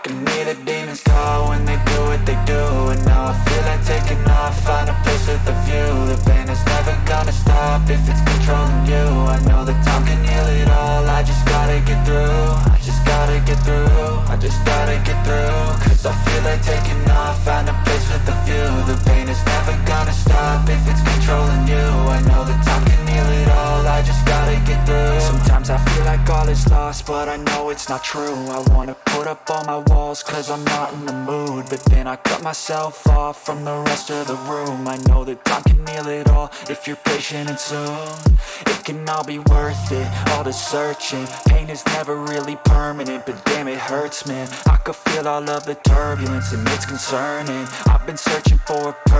can hear the demons call when they do what they do. And now I feel like taking off, find a place with a view. The pain is never gonna stop if it's controlling you. I know that time can heal it all, I just gotta get through. I just gotta get through, I just gotta get through. Cause I feel like taking off, find a place with a view. The pain is never gonna stop if it's controlling you. I know that time can heal it all, I just gotta get through. Sometimes I feel like all is lost, but I know it's not true. I wanna put up all my walls cause I'm not in the mood, but then I cut myself off from the rest of the room. I know that time can heal it all if you're patient and soon. It can all be worth it, all the searching. Pain is never really permanent, but damn it hurts, man. I could feel all of the turbulence and it's concerning. I've been searching for a purpose.